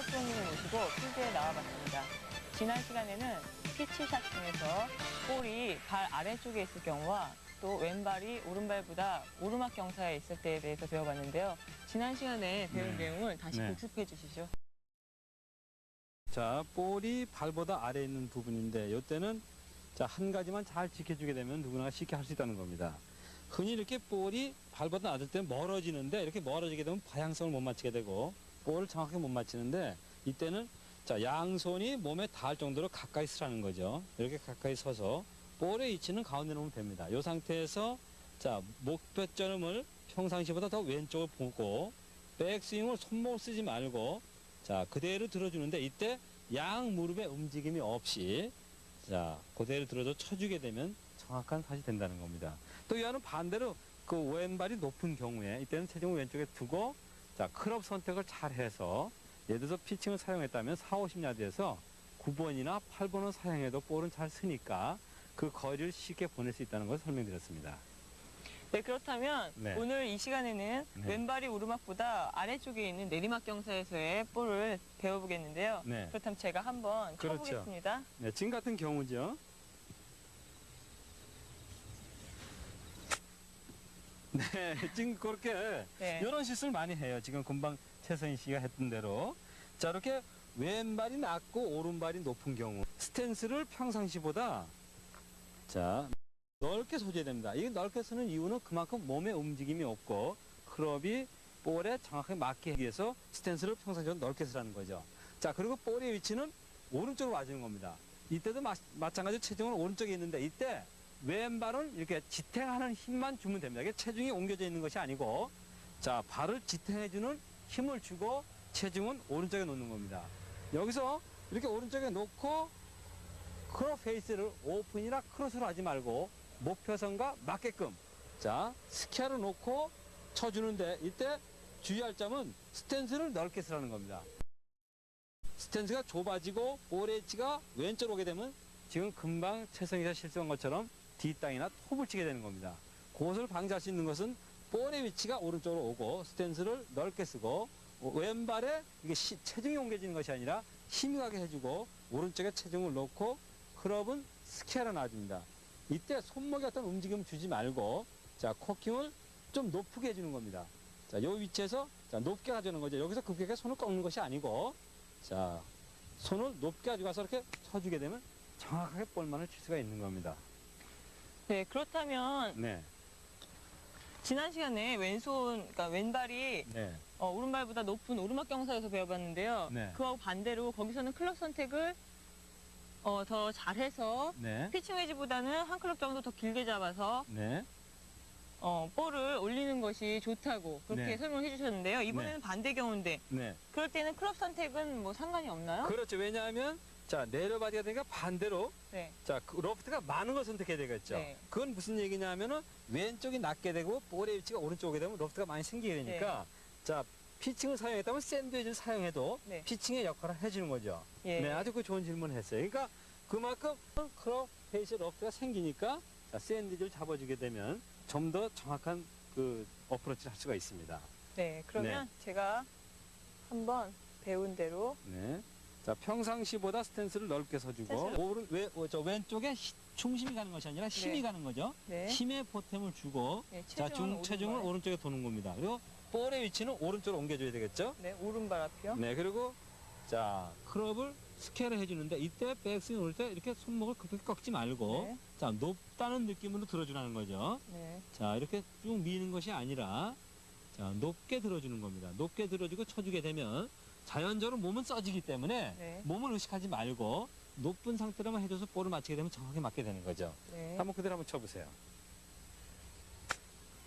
프로님을 모시고 필드에 나와봤습니다. 지난 시간에는 피치샷 중에서 볼이 발 아래쪽에 있을 경우와 또 왼발이 오른발보다 오르막 경사에 있을 때에 대해서 배워봤는데요. 지난 시간에 배운 내용을 다시 복습해 주시죠. 자, 볼이 발보다 아래에 있는 부분인데 이때는 자, 한 가지만 잘 지켜주게 되면 누구나 쉽게 할 수 있다는 겁니다. 흔히 이렇게 볼이 발보다 낮을 때는 멀어지는데 이렇게 멀어지게 되면 방향성을 못 맞추게 되고 볼을 정확하게 못 맞추는데 이때는 자, 양손이 몸에 닿을 정도로 가까이 서라는 거죠. 이렇게 가까이 서서 볼의 위치는 가운데 놓으면 됩니다. 이 상태에서 자, 목표점을 평상시보다 더 왼쪽을 보고 백스윙을 손목을 쓰지 말고 자, 그대로 들어주는데 이때 양 무릎의 움직임이 없이 자, 그대로 들어줘 쳐주게 되면 정확한 샷이 된다는 겁니다. 또 이와는 반대로 그 왼발이 높은 경우에 이때는 체중을 왼쪽에 두고 자, 클럽 선택을 잘 해서 예를 들어서 피칭을 사용했다면 4, 50야드에서 9번이나 8번을 사용해도 볼은 잘 쓰니까 그 거리를 쉽게 보낼 수 있다는 것을 설명드렸습니다. 네, 그렇다면 오늘 이 시간에는 왼발이 오르막보다 아래쪽에 있는 내리막 경사에서의 볼을 배워보겠는데요. 그렇다면 제가 한번 쳐보겠습니다. 네, 지금 같은 경우죠. 네, 지금 그렇게 이런 실수를 많이 해요. 지금 금방 최선희 씨가 했던 대로. 자, 이렇게 왼발이 낮고 오른발이 높은 경우 스탠스를 평상시보다 자, 넓게 서줘야 됩니다. 이게 넓게 서는 이유는 그만큼 몸에 움직임이 없고 클럽이 볼에 정확하게 맞기 위해서 스탠스를 평상시보다 넓게 서라는 거죠. 자, 그리고 볼의 위치는 오른쪽으로 와주는 겁니다. 이때도 마찬가지로 체중은 오른쪽에 있는데 이때 왼발은 이렇게 지탱하는 힘만 주면 됩니다. 이게 체중이 옮겨져 있는 것이 아니고 자, 발을 지탱해주는 힘을 주고 체중은 오른쪽에 놓는 겁니다. 여기서 이렇게 오른쪽에 놓고 크롭 페이스를 오픈이나 크로스로 하지 말고 목표선과 맞게끔 자, 스퀘어로 놓고 쳐주는데 이때 주의할 점은 스탠스를 넓게 쓰라는 겁니다. 스탠스가 좁아지고 볼의 위치가 왼쪽으로 오게 되면 지금 금방 최성희가 실수한 것처럼 뒷땅이나 톱을 치게 되는 겁니다. 그것을 방지할 수 있는 것은 볼의 위치가 오른쪽으로 오고 스탠스를 넓게 쓰고 왼발에 이게 체중이 옮겨지는 것이 아니라 힘이 가게 해주고 오른쪽에 체중을 놓고 클럽은 스퀘어로 놔줍니다. 이때 손목에 어떤 움직임 주지 말고 자, 코킹을 좀 높게 해주는 겁니다. 자, 요 위치에서 자, 높게 가져오는 거죠. 여기서 급하게 손을 꺾는 것이 아니고 자, 손을 높게 가지고 가서 이렇게 쳐주게 되면 정확하게 볼만을 칠 수가 있는 겁니다. 네, 그렇다면 지난 시간에 그러니까 왼발이 오른발보다 높은 오르막 경사에서 배워봤는데요. 그하고 반대로 거기서는 클럽 선택을 더 잘해서 피칭 웨지보다는 한 클럽 정도 더 길게 잡아서 볼을 올리는 것이 좋다고 그렇게 설명을 해주셨는데요. 이번에는 반대 경우인데 그럴 때는 클럽 선택은 뭐 상관이 없나요? 그렇죠. 왜냐하면 자, 내려받아야 되니까 반대로 자, 그 로프트가 많은 걸 선택해야 되겠죠. 그건 무슨 얘기냐면은 왼쪽이 낮게 되고 볼의 위치가 오른쪽에 되면 로프트가 많이 생기게 되니까 자, 피칭을 사용했다면 샌드위치를 사용해도 피칭의 역할을 해주는 거죠. 아주 그 좋은 질문을 했어요. 그러니까 그만큼 크롭 페이스 로프트가 생기니까 자, 샌드위치를 잡아주게 되면 좀 더 정확한 그 어프로치를 할 수가 있습니다. 네, 그러면 제가 한번 배운 대로 자, 평상시보다 스탠스를 넓게 서주고 저 왼쪽에 중심이 가는 것이 아니라 힘이 가는 거죠. 힘에 보탬을 주고 자, 체중을 오른쪽에 도는 겁니다. 그리고 볼의 위치는 오른쪽으로 옮겨줘야 되겠죠. 오른발 앞이요. 그리고 자, 클럽을 스퀘어를 해주는데 이때 백스윙 올 때 이렇게 손목을 그렇게 꺾지 말고 자, 높다는 느낌으로 들어주라는 거죠. 자, 이렇게 쭉 미는 것이 아니라 자, 높게 들어주는 겁니다. 높게 들어주고 쳐주게 되면 자연적으로 몸은 써지기 때문에 몸을 의식하지 말고 높은 상태로만 해줘서 볼을 맞추게 되면 정확하게 맞게 되는 거죠. 한번 그대로 한번 쳐보세요.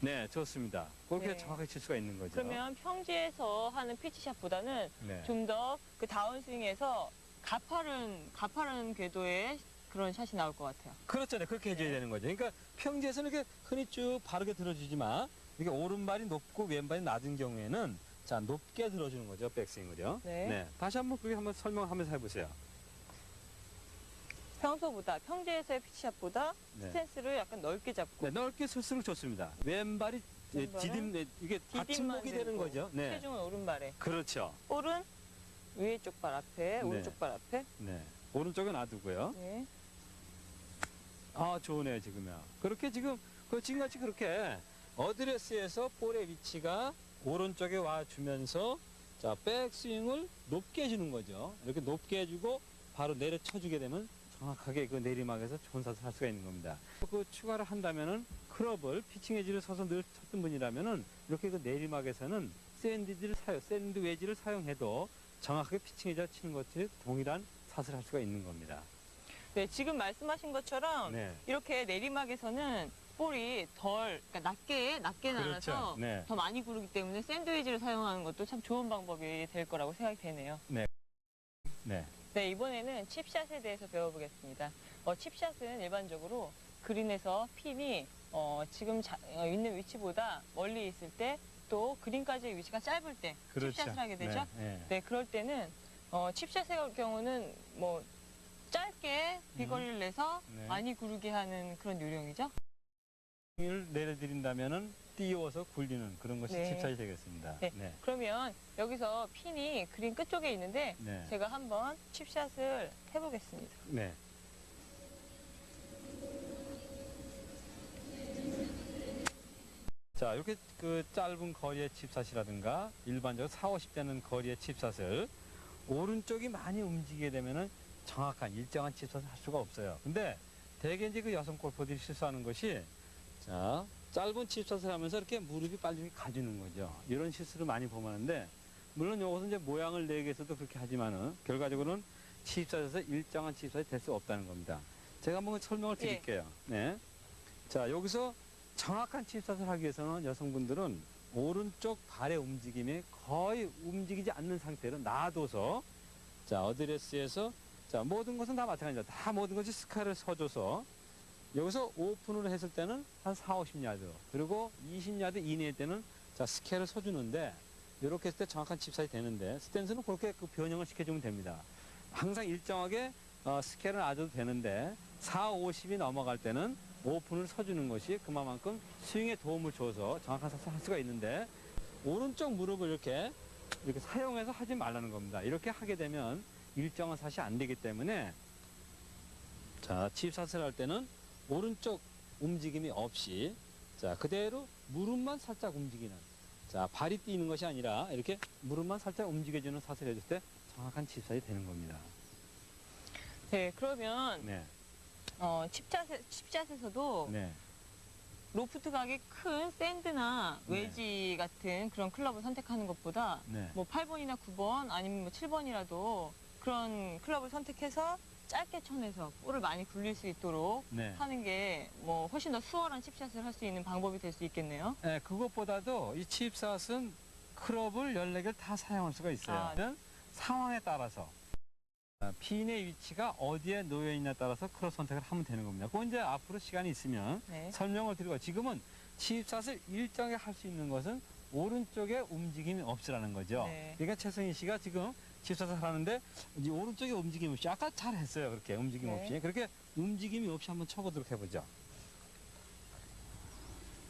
네, 좋습니다. 그렇게 정확하게 칠 수가 있는 거죠. 그러면 평지에서 하는 피치샷보다는 좀 더 그 다운스윙에서 가파른 궤도의 그런 샷이 나올 것 같아요. 그렇죠. 그렇게 해줘야 되는 거죠. 그러니까 평지에서는 이렇게 흔히 쭉 바르게 들어주지만 이게 오른발이 높고 왼발이 낮은 경우에는 자, 높게 들어주는 거죠. 백스윙을요. 다시 한번 그렇게 한번 설명하면서 해보세요. 평지에서의 피치샷보다 스탠스를 약간 넓게 잡고 넓게 쓸수록 좋습니다. 왼발이 이게 받침목이 되는 거죠. 체중은 오른발에. 그렇죠. 볼은 위에 쪽 발 앞에, 오른쪽 발 앞에. 네. 오른쪽은 놔두고요. 네. 아, 좋으네요, 지금요. 그렇게 지금같이 그렇게 어드레스에서 볼의 위치가 오른쪽에 와주면서 자, 백스윙을 높게 해주는 거죠. 이렇게 높게 해주고 바로 내려쳐주게 되면 정확하게 그 내리막에서 좋은 샷을 할 수가 있는 겁니다. 그 추가를 한다면은 클럽을 피칭 웨지를 서서 늘 쳤던 분이라면은 이렇게 그 내리막에서는 샌드 웨지를 사용해도 정확하게 피칭 웨지를 치는 것이 동일한 샷을 할 수가 있는 겁니다. 네, 지금 말씀하신 것처럼 네. 이렇게 내리막에서는 볼이 그러니까 낮게 그렇죠. 날아서 네. 더 많이 구르기 때문에 샌드위치를 사용하는 것도 참 좋은 방법이 될 거라고 생각이 되네요. 네. 네. 네, 이번에는 칩샷에 대해서 배워보겠습니다. 칩샷은 일반적으로 그린에서 핀이 지금 있는 위치보다 멀리 있을 때 또 그린까지의 위치가 짧을 때 그렇죠. 칩샷을 하게 되죠. 네. 네, 그럴 때는 칩샷의 경우는 뭐 짧게 비거리를 내서 네. 많이 구르게 하는 그런 요령이죠. 을 내려드린다면은 띄워서 굴리는 그런 것이 네. 칩샷이 되겠습니다. 네. 그러면 여기서 핀이 그린 끝쪽에 있는데 네. 제가 한번 칩샷을 해보겠습니다. 네. 자, 이렇게 그 짧은 거리의 칩샷이라든가 일반적으로 4, 50대는 거리의 칩샷을 오른쪽이 많이 움직이게 되면은 정확한 일정한 칩샷을 할 수가 없어요. 근데 대개 이제 그 여성 골퍼들이 실수하는 것이 자, 짧은 칩샷을 하면서 이렇게 무릎이 빨리 가주는 거죠. 이런 실수를 많이 보는데 물론 이것은 이제 모양을 내기 위해서도 그렇게 하지만은 결과적으로는 칩샷에서 일정한 칩샷이 될 수 없다는 겁니다. 제가 한번 설명을 드릴게요. 네. 자, 여기서 정확한 칩샷을 하기 위해서는 여성분들은 오른쪽 발의 움직임이 거의 움직이지 않는 상태로 놔둬서 자, 어드레스에서 자, 모든 것은 다 마찬가지입니다. 다 모든 것이 스카를 서줘서 여기서 오픈을 했을 때는 한 4, 50야드 그리고 20야드 이내일 때는 자, 스케일을 서주는데 이렇게 했을 때 정확한 칩샷이 되는데 스탠스는 그렇게 그 변형을 시켜주면 됩니다. 항상 일정하게 스케일을 놔줘도 되는데 4, 50이 넘어갈 때는 오픈을 서주는 것이 그만큼 스윙에 도움을 줘서 정확한 샷을 할 수가 있는데 오른쪽 무릎을 이렇게 사용해서 하지 말라는 겁니다. 이렇게 하게 되면 일정한 샷이 안 되기 때문에 자, 칩샷을 할 때는 오른쪽 움직임이 없이 자, 그대로 무릎만 살짝 움직이는 자, 발이 뛰는 것이 아니라 이렇게 무릎만 살짝 움직여주는 샷을 해줄 때 정확한 칩샷이 되는 겁니다. 네, 그러면 네. 칩샷에서도 네. 로프트 각이 큰 샌드나 네. 웨지 같은 그런 클럽을 선택하는 것보다 네. 뭐 8번이나 9번 아니면 뭐 7번이라도 그런 클럽을 선택해서 짧게 쳐내서 볼을 많이 굴릴 수 있도록 네. 하는 게 뭐 훨씬 더 수월한 칩샷을 할 수 있는 방법이 될 수 있겠네요. 네, 그것보다도 이 칩샷은 클럽을 14개를 다 사용할 수가 있어요. 네. 상황에 따라서 핀의 위치가 어디에 놓여 있냐에 따라서 클럽 선택을 하면 되는 겁니다. 그건 이제 앞으로 시간이 있으면 네. 설명을 드리고 지금은 칩샷을 일정하게 할 수 있는 것은 오른쪽에 움직임이 없으라는 거죠. 네. 그러니까 최승희 씨가 지금 칩샷을 하는데 이 오른쪽에 움직임 없이 아까 잘 했어요. 그렇게 움직임 네. 없이 그렇게 움직임이 없이 한번 쳐보도록 해보죠.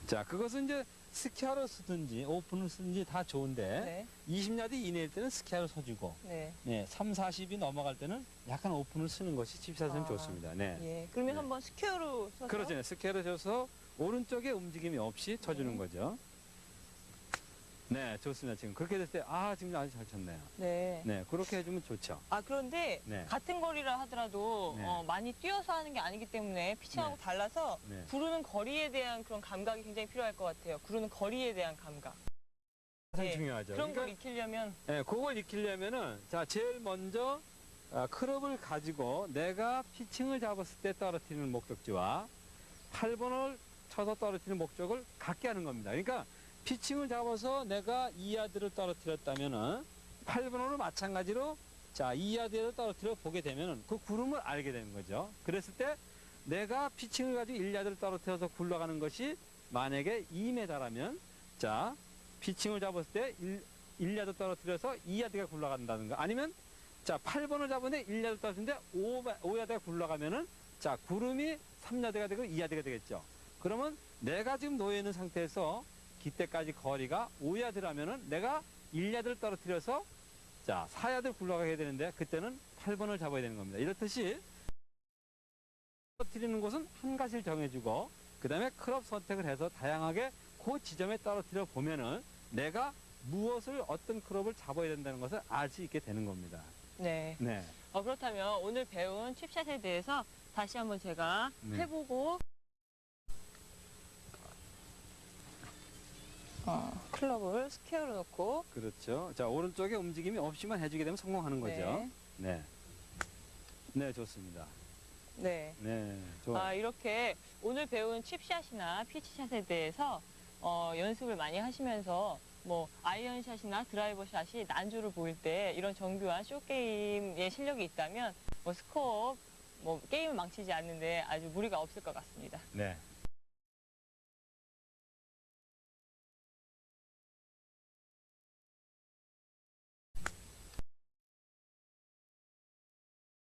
자, 그것은 이제 스키아로 쓰든지 오픈을 쓰든지 다 좋은데 네. 20야드 이내일 때는 스키아로 서주고 네. 네, 3, 40이 넘어갈 때는 약간 오픈을 쓰는 것이 칩샷은 좋습니다. 네. 예. 그러면 네. 한번 스퀘어로 써서 그렇죠. 스퀘어로 쳐서 오른쪽에 움직임이 없이 쳐주는 네. 거죠. 네, 좋습니다. 지금 그렇게 됐을 때 지금 아주 잘 쳤네요. 네. 네, 그렇게 해주면 좋죠. 그런데 네. 같은 거리라 하더라도 네. 많이 뛰어서 하는 게 아니기 때문에 피칭하고 네. 달라서 네. 구르는 거리에 대한 그런 감각이 굉장히 필요할 것 같아요. 구르는 거리에 대한 감각. 가장 네. 중요하죠. 그런 걸 그러니까, 익히려면 네, 그걸 익히려면은 자, 제일 먼저 클럽을 가지고 내가 피칭을 잡았을 때 떨어뜨리는 목적지와 8번을 쳐서 떨어뜨리는 목적을 갖게 하는 겁니다. 그러니까 피칭을 잡아서 내가 2야드를 떨어뜨렸다면은 8번으로 마찬가지로 자, 2야드를 떨어뜨려 보게 되면은 그 구름을 알게 되는 거죠. 그랬을 때 내가 피칭을 가지고 1야드를 떨어뜨려서 굴러가는 것이 만약에 2m라면 자, 피칭을 잡았을 때 1야드 떨어뜨려서 2야드가 굴러간다든가 아니면 자, 8번을 잡았는데 1야드 떨어뜨렸는데 5야드가 굴러가면은 자, 구름이 3야드가 되고 2야드가 되겠죠. 그러면 내가 지금 놓여 있는 상태에서 기때까지 거리가 5야드라면은 내가 1야드를 떨어뜨려서 자, 4야드 굴러가게 되는데 그때는 8번을 잡아야 되는 겁니다. 이렇듯이 떨어뜨리는 곳은 한 가지를 정해주고 그 다음에 클럽 선택을 해서 다양하게 그 지점에 떨어뜨려 보면은 내가 무엇을 어떤 클럽을 잡아야 된다는 것을 알 수 있게 되는 겁니다. 네. 네. 그렇다면 오늘 배운 칩샷에 대해서 다시 한번 제가 해보고 클럽을 스퀘어로 놓고 그렇죠. 자, 오른쪽에 움직임이 없이만 해주게 되면 성공하는 거죠. 네. 네, 좋습니다. 네. 네, 좋아요. 이렇게 오늘 배운 칩샷이나 피치샷에 대해서 연습을 많이 하시면서 뭐 아이언샷이나 드라이버샷이 난조를 보일 때 이런 정교한 숏게임의 실력이 있다면 뭐 스코어, 뭐 게임을 망치지 않는데 아주 무리가 없을 것 같습니다. 네.